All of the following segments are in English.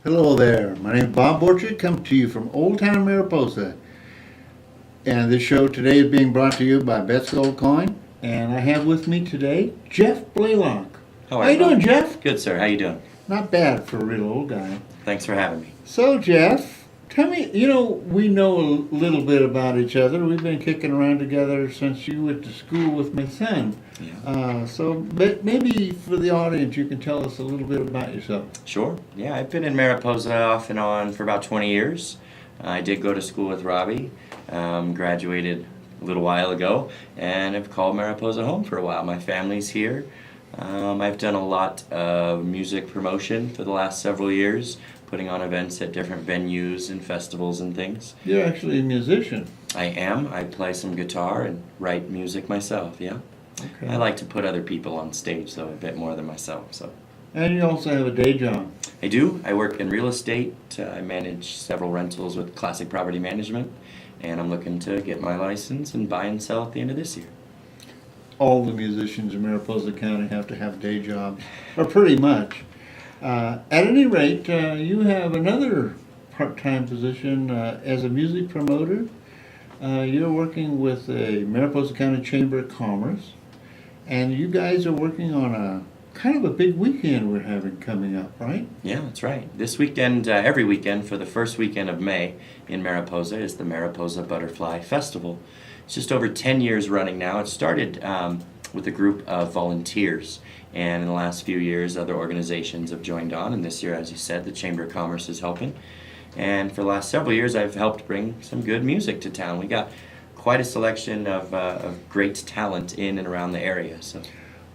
Hello there, my name is Bob Borchard, come to you from Old Town Mariposa. And this show today is being brought to you by Bet's Gold Coin. And I have with me today Jeff Blaylock. How you doing, Jeff? Good, sir. How you doing? Not bad for a real old guy. Thanks for having me. So, Jeff, tell me, we know a little bit about each other. We've been kicking around together since you went to school with my son. Yeah. But maybe for the audience, you can tell us a little bit about yourself. Sure. Yeah, I've been in Mariposa off and on for about 20 years. I did go to school with Robbie, graduated a little while ago, and have called Mariposa home for a while. My family's here. I've done a lot of music promotion for the last several years, putting on events at different venues and festivals and things. You're actually a musician. I am. I play some guitar and write music myself, yeah. Okay. I like to put other people on stage, though, a bit more than myself. So. And you also have a day job. I do. I work in real estate. I manage several rentals with Classic Property Management, and I'm looking to get my license and buy and sell at the end of this year. All the musicians in Mariposa County have to have day jobs, or pretty much. At any rate, you have another part-time position as a music promoter. You're working with the Mariposa County Chamber of Commerce, and you guys are working on a kind of a big weekend we're having coming up, right? Yeah, that's right. This weekend, every weekend for the first weekend of May in Mariposa is the Mariposa Butterfly Festival. It's just over 10 years running now. It started with a group of volunteers, and in the last few years other organizations have joined on, and this year, as you said, the Chamber of Commerce is helping. And for the last several years I've helped bring some good music to town. We got quite a selection of great talent in and around the area. So.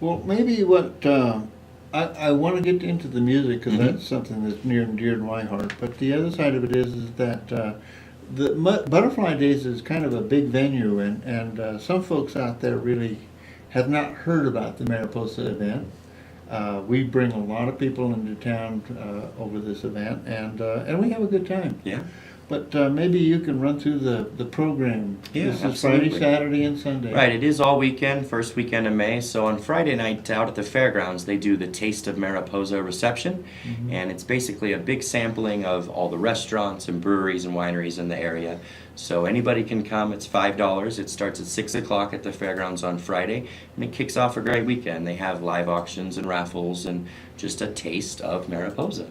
Well, maybe what I want to get into the music because that's something that's near and dear to my heart. But the other side of it is that the Butterfly Days is kind of a big venue, and some folks out there really have not heard about the Mariposa event. We bring a lot of people into town over this event, and we have a good time. Yeah. But maybe you can run through the program. Yeah, This is absolutely. Friday, Saturday, and Sunday. Right, it is all weekend, first weekend of May. So on Friday night out at the fairgrounds, they do the Taste of Mariposa reception. And it's basically a big sampling of all the restaurants and breweries and wineries in the area. So anybody can come. It's $5. It starts at 6 o'clock at the fairgrounds on Friday, and it kicks off a great weekend. They have live auctions and raffles and just a taste of Mariposa.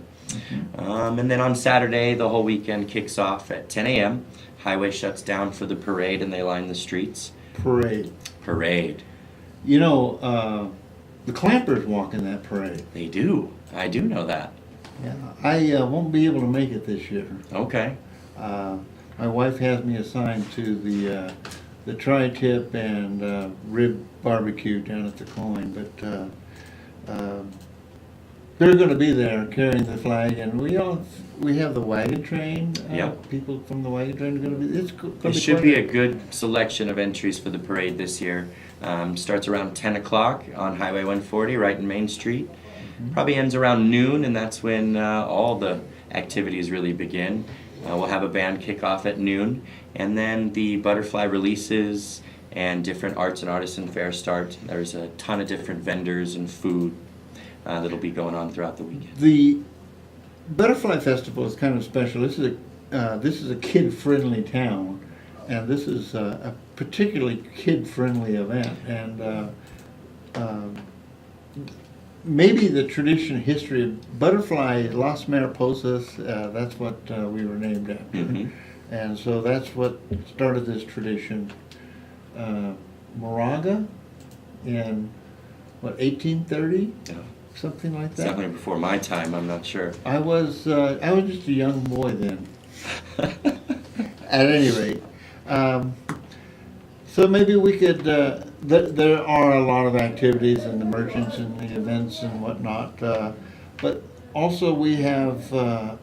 And then on Saturday, the whole weekend kicks off at 10 a.m. Highway shuts down for the parade, and they line the streets. Parade. You know, the Clampers walk in that parade. They do. I do know that. Yeah. I won't be able to make it this year. Okay. My wife has me assigned to the tri-tip and rib barbecue down at the Coin, but they're going to be there carrying the flag, and we have the wagon train. Yep. People from the wagon train are going to be. It's going to It be should be a good selection of entries for the parade this year. Starts around 10 o'clock on Highway 140, right in Main Street. Probably ends around noon, and that's when all the activities really begin. We'll have a band kick off at noon, and then the butterfly releases and different arts and artisan fairs start. There's a ton of different vendors and food that'll be going on throughout the weekend. The Butterfly Festival is kind of special. This is a kid-friendly town, and this is a particularly kid-friendly event. And maybe the tradition, history of Butterfly Las Mariposas, that's what we were named after. And so that's what started this tradition. Moraga in, 1830? Yeah. Something like It's that. definitely before my time, I'm not sure. I was just a young boy then. At any rate, so maybe we could. There are a lot of activities and the merchants and the events and whatnot, but also we have a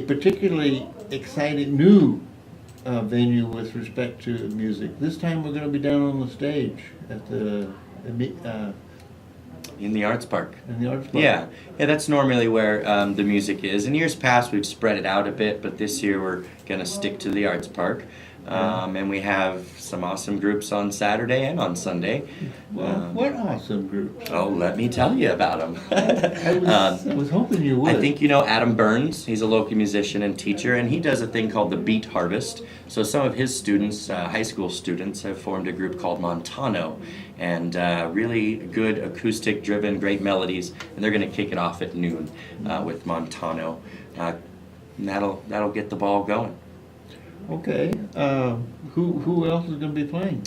particularly exciting new venue with respect to music. This time we're going to be down on the stage at the. In the Arts Park. In the Arts Park? Yeah, that's normally where the music is. In years past, we've spread it out a bit, but this year we're going to stick to the Arts Park. And we have some awesome groups on Saturday and on Sunday. Well, what awesome groups? Oh, let me tell you about them. I was hoping you would. I think you know Adam Burns. He's a local musician and teacher, and he does a thing called the Beat Harvest. So some of his students, high school students, have formed a group called Montano, and really good acoustic-driven, great melodies. And they're going to kick it off at noon with Montano. And that'll get the ball going. Okay. Who else is going to be playing?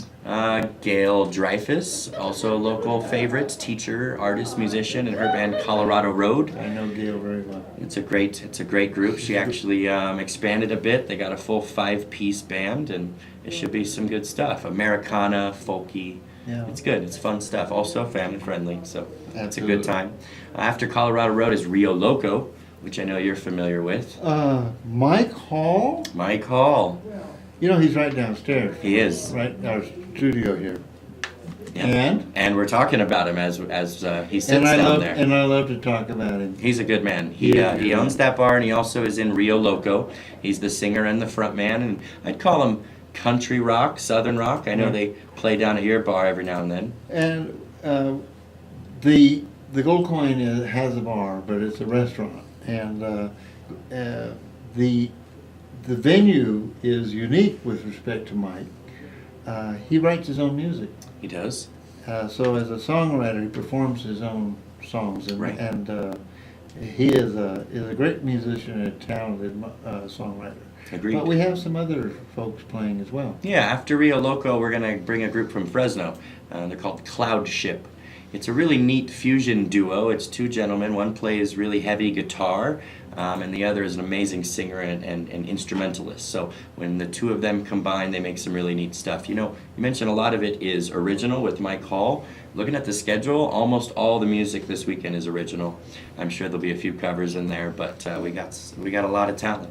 Gail Dreyfus, also a local favorite, teacher, artist, musician, and her band Colorado Road. I know Gail very well. It's a great group. She actually expanded a bit. They got a full 5-piece band, and it should be some good stuff. Americana, folky. Yeah. It's good. It's fun stuff. Also family friendly, so it's a Absolutely. good time. After Colorado Road is Rio Loco, which I know you're familiar with. Mike Hall? Mike Hall. You know, he's right downstairs. He is. Right in our studio here. Yeah. And we're talking about him as he sits And down there. And I love to talk about him. He's a good man. He is a good He owns man. that bar, and he also is in Rio Loco. He's the singer and the front man, and I'd call him country rock, southern rock. I know Right. they play down at your bar every now and then. And the Gold Coin has a bar, but it's a restaurant. And the venue is unique with respect to Mike. He writes his own music. He does. So as a songwriter, he performs his own songs, and, Right. and he is a great musician and a talented songwriter. Agreed. But we have some other folks playing as well. Yeah, after Rio Loco, we're going to bring a group from Fresno. They're called Cloud Ship. It's a really neat fusion duo. It's two gentlemen. One plays really heavy guitar, and the other is an amazing singer and instrumentalist. So when the two of them combine, they make some really neat stuff. You know, you mentioned a lot of it is original with Mike Hall. Looking at the schedule, almost all the music this weekend is original. I'm sure there'll be a few covers in there, but we got a lot of talent.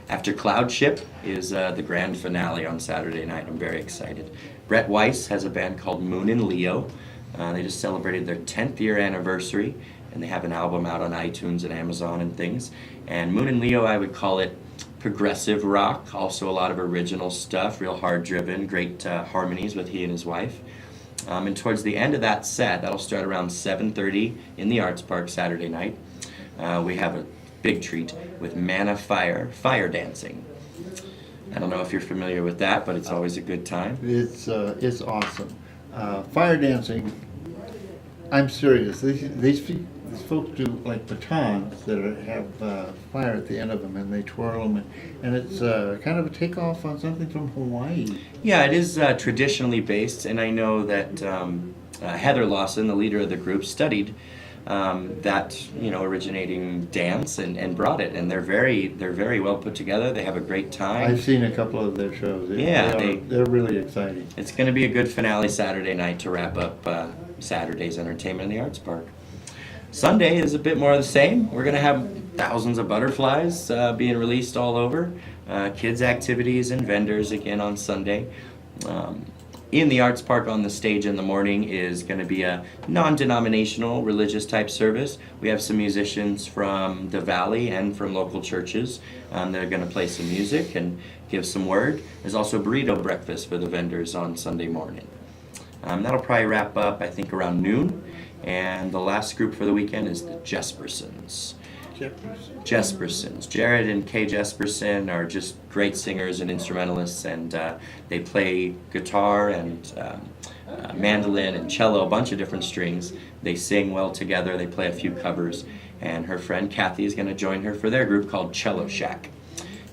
After Cloud Ship is the grand finale on Saturday night. I'm very excited. Brett Weiss has a band called Moon and Leo. They just celebrated their 10th year anniversary, and they have an album out on iTunes and Amazon and things. And Moon and Leo, I would call it progressive rock, also a lot of original stuff, real hard-driven, great harmonies with he and his wife. And towards the end of that set, that'll start around 7:30 in the Arts Park Saturday night, we have a big treat with Mana fire dancing. I don't know if you're familiar with that, but it's always a good time. It's awesome. Fire dancing, I'm serious. These folks do like batons that have fire at the end of them, and they twirl them, and it's kind of a takeoff on something from Hawaii. Yeah, it is traditionally based, and I know that Heather Lawson, the leader of the group, studied that originating dance and brought it, and they're very well put together. They have a great time. I've seen a couple of their shows. They're really exciting. It's going to be a good finale Saturday night to wrap up Saturday's entertainment in the Arts Park. Sunday is a bit more of the same. We're going to have thousands of butterflies being released all over. Kids' activities and vendors again on Sunday. In the Arts Park on the stage in the morning is going to be a non-denominational religious type service. We have some musicians from the Valley and from local churches that are going to play some music and give some word. There's also burrito breakfast for the vendors on Sunday morning. That'll probably wrap up, I think, around noon. And the last group for the weekend is the Jespersons. Jespersons. Jared and Kay Jesperson are just great singers and instrumentalists, and they play guitar and mandolin and cello, a bunch of different strings. They sing well together. They play a few covers, and her friend Kathy is going to join her for their group called Cello Shack.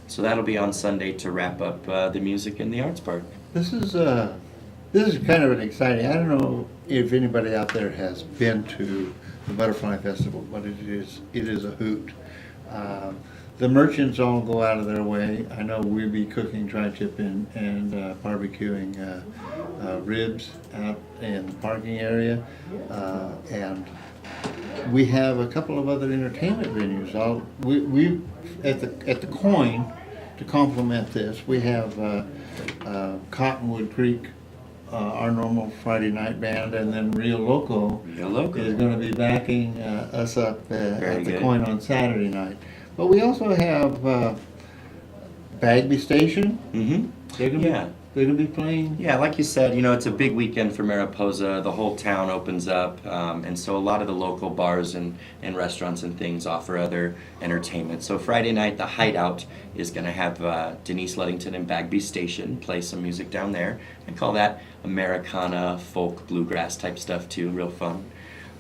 So that'll be on Sunday to wrap up the music in the Arts Park. This is kind of an exciting. I don't know if anybody out there has been to the Butterfly Festival, but it is a hoot. The merchants all go out of their way. I know we'll be cooking tri-tip and barbecuing ribs out in the parking area, and we have a couple of other entertainment venues. We at the Coin, to complement this, we have Cottonwood Creek, our normal Friday night band, and then Rio Loco is going to be backing us up at the Coin on Saturday night. But we also have Bagby Station. Mm-hmm. They're gonna Yeah. they're gonna be playing. Yeah, like you said, it's a big weekend for Mariposa. The whole town opens up, and so a lot of the local bars and restaurants and things offer other entertainment. So Friday night, the Hideout is going to have Denise Ludington and Bagby Station play some music down there. I call that Americana, folk, bluegrass type stuff too, real fun.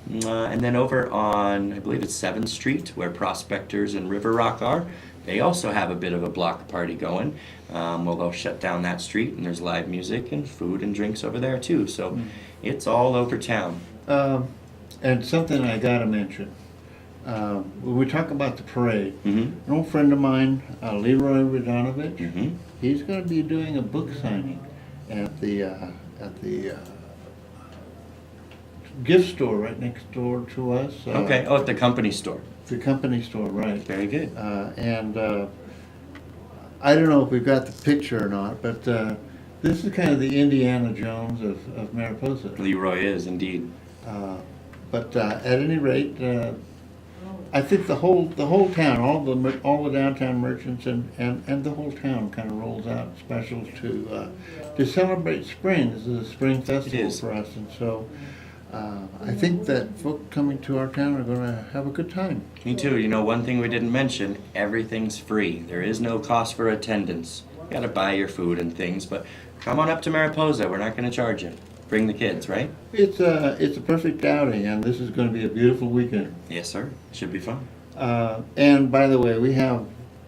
And then over on, I believe it's 7th Street, where Prospectors and River Rock are, they also have a bit of a block party going. Well, they'll shut down that street, and there's live music and food and drinks over there too. So it's all over town. And something I gotta mention. When we talk about the parade, Mm-hmm. an old friend of mine, Leroy Radonovich, Mm-hmm. he's going to be doing a book signing at the gift store right next door to us. Okay. Oh, at the company store. The company store, right. Very good. I don't know if we've got the picture or not, but this is kind of the Indiana Jones of Mariposa. Leroy is indeed. But at any rate, I think the whole town, all the downtown merchants and the whole town kind of rolls out specials to celebrate spring. This is a spring festival for us, and so I think that folk coming to our town are going to have a good time. Me too. One thing we didn't mention, everything's free. There is no cost for attendance. You got to buy your food and things, but come on up to Mariposa. We're not going to charge you. Bring the kids, right? It's a perfect outing, and this is going to be a beautiful weekend. Yes, sir. Should be fun. And by the way, we have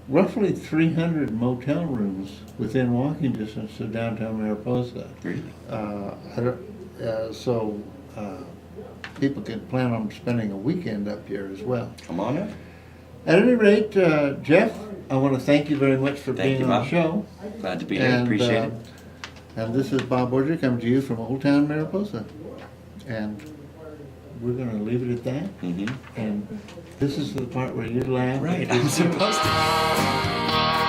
roughly 300 motel rooms within walking distance of downtown Mariposa. Really? So people can plan on spending a weekend up here as well. Come on up. At any rate, Jeff, I want to thank you very much for being on the show. Glad to be here. Appreciate it. And this is Bob Borger coming to you from Old Town Mariposa. And we're going to leave it at that. Mm-hmm. And this is the part where you laugh. Right, I'm supposed to.